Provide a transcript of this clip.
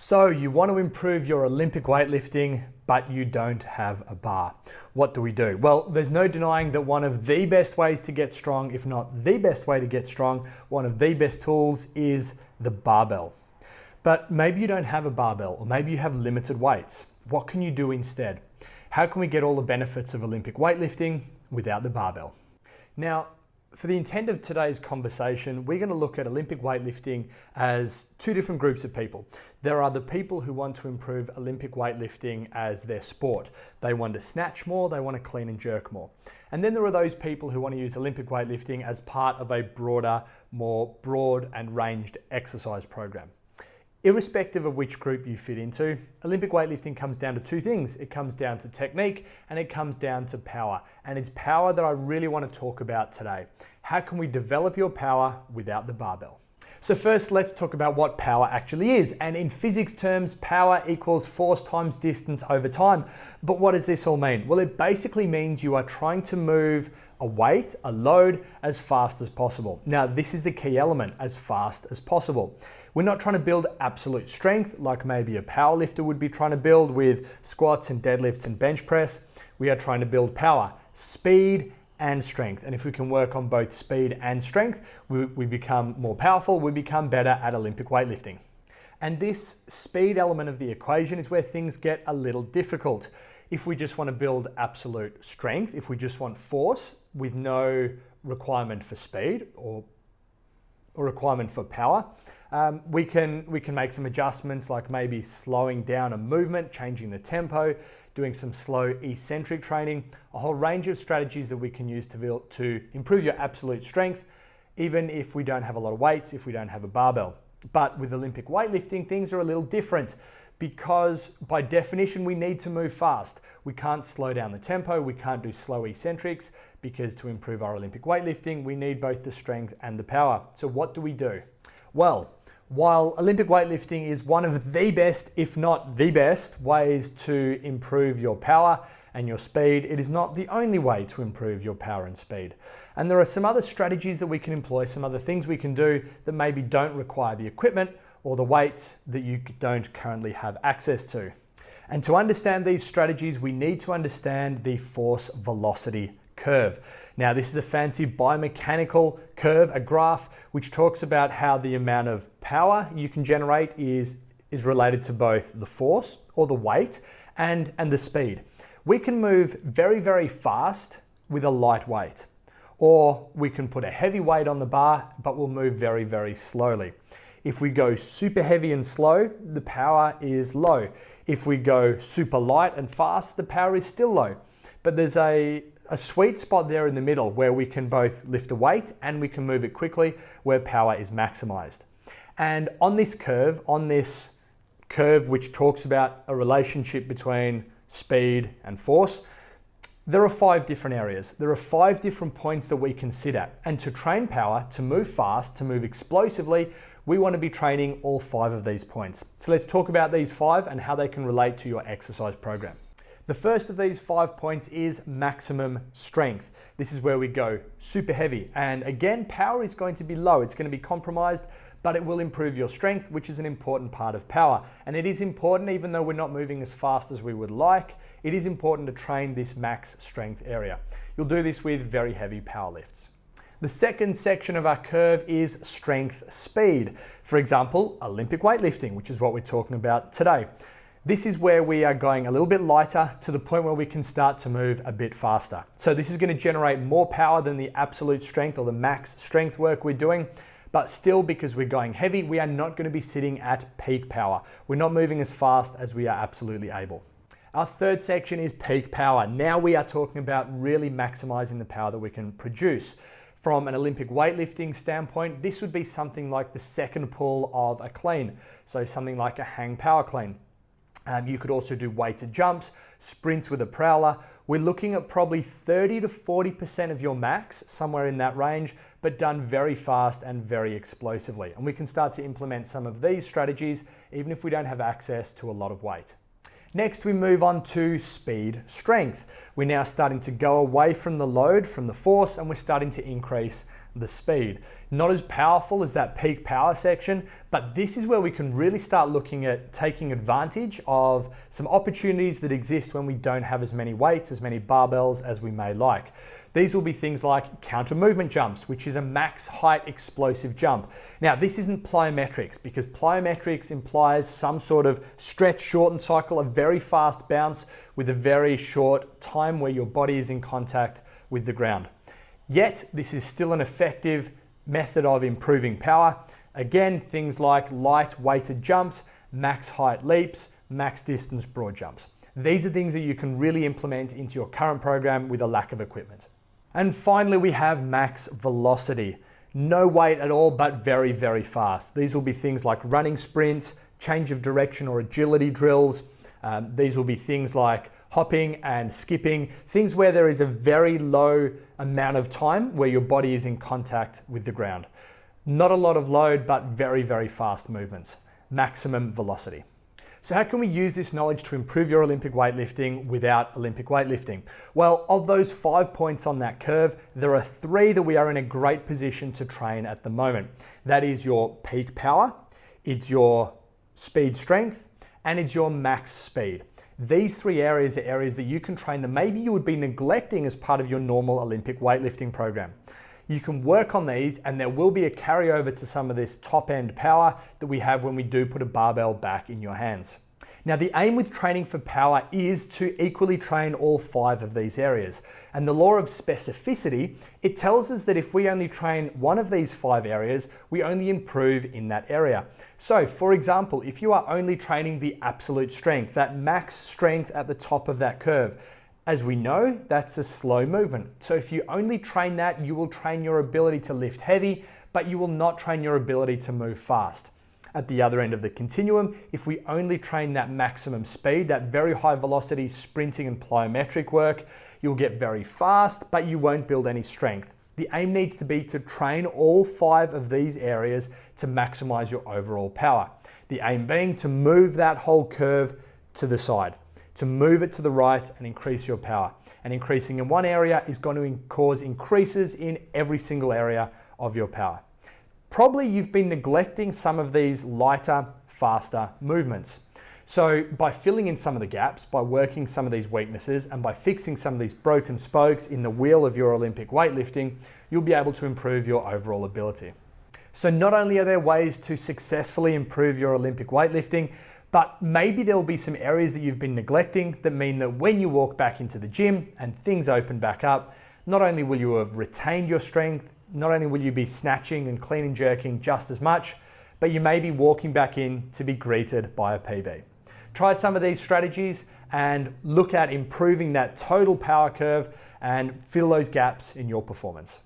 So you want to improve your Olympic weightlifting, but you don't have a bar. What do we do? Well, there's no denying that one of the best ways to get strong, if not the best way to get strong, one of the best tools is the barbell. But maybe you don't have a barbell, or maybe you have limited weights. What can you do instead? How can we get all the benefits of Olympic weightlifting without the barbell? Now, for the intent of today's conversation, we're going to look at Olympic weightlifting as two different groups of people. There are the people who want to improve Olympic weightlifting as their sport. They want to snatch more, they want to clean and jerk more. And then there are those people who want to use Olympic weightlifting as part of a broader, more broad and ranged exercise program. Irrespective of which group you fit into, Olympic weightlifting comes down to two things. It comes down to technique and it comes down to power. And it's power that I really want to talk about today. How can we develop your power without the barbell? So first, let's talk about what power actually is. And in physics terms, power equals force times distance over time. But what does this all mean? Well, it basically means you are trying to move a weight, a load, as fast as possible. Now, this is the key element, as fast as possible. We're not trying to build absolute strength like maybe a power lifter would be trying to build with squats and deadlifts and bench press. We are trying to build power, speed, and strength. And if we can work on both speed and strength, we become more powerful, we become better at Olympic weightlifting. And this speed element of the equation is where things get a little difficult. If we just want to build absolute strength, if we just want force with no requirement for speed or requirement for power, we can make some adjustments like maybe slowing down a movement, changing the tempo, doing some slow eccentric training, a whole range of strategies that we can use to improve your absolute strength, even if we don't have a lot of weights, if we don't have a barbell. But with Olympic weightlifting, things are a little different because by definition, we need to move fast. We can't slow down the tempo, we can't do slow eccentrics because to improve our Olympic weightlifting, we need both the strength and the power. So what do we do? Well, while Olympic weightlifting is one of the best, if not the best, ways to improve your power and your speed, it is not the only way to improve your power and speed. And there are some other strategies that we can employ, some other things we can do that maybe don't require the equipment or the weights that you don't currently have access to. And to understand these strategies, we need to understand the force velocity curve. Now, this is a fancy biomechanical curve, a graph, which talks about how the amount of power you can generate is related to both the force or the weight and the speed. We can move very, very fast with a light weight, or we can put a heavy weight on the bar, but we'll move very, very slowly. If we go super heavy and slow, the power is low. If we go super light and fast, the power is still low. But there's a sweet spot there in the middle where we can both lift a weight and we can move it quickly, where power is maximized. And on this curve which talks about a relationship between speed and force, there are 5 different areas. There are 5 different points that we can sit at. And to train power, to move fast, to move explosively, we want to be training all 5 of these points. So let's talk about these 5 and how they can relate to your exercise program. The first of these 5 points is maximum strength. This is where we go super heavy. And again, power is going to be low. It's going to be compromised, but it will improve your strength, which is an important part of power. And it is important, even though we're not moving as fast as we would like, it is important to train this max strength area. You'll do this with very heavy power lifts. The second section of our curve is strength speed. For example, Olympic weightlifting, which is what we're talking about today. This is where we are going a little bit lighter to the point where we can start to move a bit faster. So this is going to generate more power than the absolute strength or the max strength work we're doing. But still, because we're going heavy, we are not going to be sitting at peak power. We're not moving as fast as we are absolutely able. Our third section is peak power. Now we are talking about really maximizing the power that we can produce. From an Olympic weightlifting standpoint, this would be something like the second pull of a clean. So something like a hang power clean. You could also do weighted jumps, sprints with a prowler. We're looking at probably 30 to 40% of your max, somewhere in that range, but done very fast and very explosively. And we can start to implement some of these strategies, even if we don't have access to a lot of weight. Next, we move on to speed strength. We're now starting to go away from the load, from the force, and we're starting to increase the speed. Not as powerful as that peak power section, but this is where we can really start looking at taking advantage of some opportunities that exist when we don't have as many weights, as many barbells as we may like. These will be things like counter movement jumps, which is a max height explosive jump. Now, this isn't plyometrics because plyometrics implies some sort of stretch, shorten cycle, a very fast bounce with a very short time where your body is in contact with the ground. Yet, this is still an effective method of improving power. Again, things like light weighted jumps, max height leaps, max distance broad jumps. These are things that you can really implement into your current program with a lack of equipment. And finally, we have max velocity. No weight at all, but very, very fast. These will be things like running sprints, change of direction or agility drills. These will be things like hopping and skipping, things where there is a very low amount of time where your body is in contact with the ground. Not a lot of load, but very, very fast movements. Maximum velocity. So how can we use this knowledge to improve your Olympic weightlifting without Olympic weightlifting? Well, of those 5 points on that curve, there are 3 that we are in a great position to train at the moment. That is your peak power, it's your speed strength, and it's your max speed. These 3 areas are areas that you can train that maybe you would be neglecting as part of your normal Olympic weightlifting program. You can work on these and there will be a carryover to some of this top end power that we have when we do put a barbell back in your hands. Now, the aim with training for power is to equally train all 5 of these areas. And the law of specificity, it tells us that if we only train one of these 5 areas, we only improve in that area. So, for example, if you are only training the absolute strength, that max strength at the top of that curve, as we know, that's a slow movement. So if you only train that, you will train your ability to lift heavy, but you will not train your ability to move fast. At the other end of the continuum, if we only train that maximum speed, that very high velocity sprinting and plyometric work, you'll get very fast, but you won't build any strength. The aim needs to be to train all 5 of these areas to maximize your overall power. The aim being to move that whole curve to the side, to move it to the right and increase your power. And increasing in one area is going to cause increases in every single area of your power. Probably you've been neglecting some of these lighter, faster movements. So by filling in some of the gaps, by working some of these weaknesses, and by fixing some of these broken spokes in the wheel of your Olympic weightlifting, you'll be able to improve your overall ability. So not only are there ways to successfully improve your Olympic weightlifting, but maybe there will be some areas that you've been neglecting that mean that when you walk back into the gym and things open back up, not only will you have retained your strength, not only will you be snatching and clean and jerking just as much, but you may be walking back in to be greeted by a PB. Try some of these strategies and look at improving that total power curve and fill those gaps in your performance.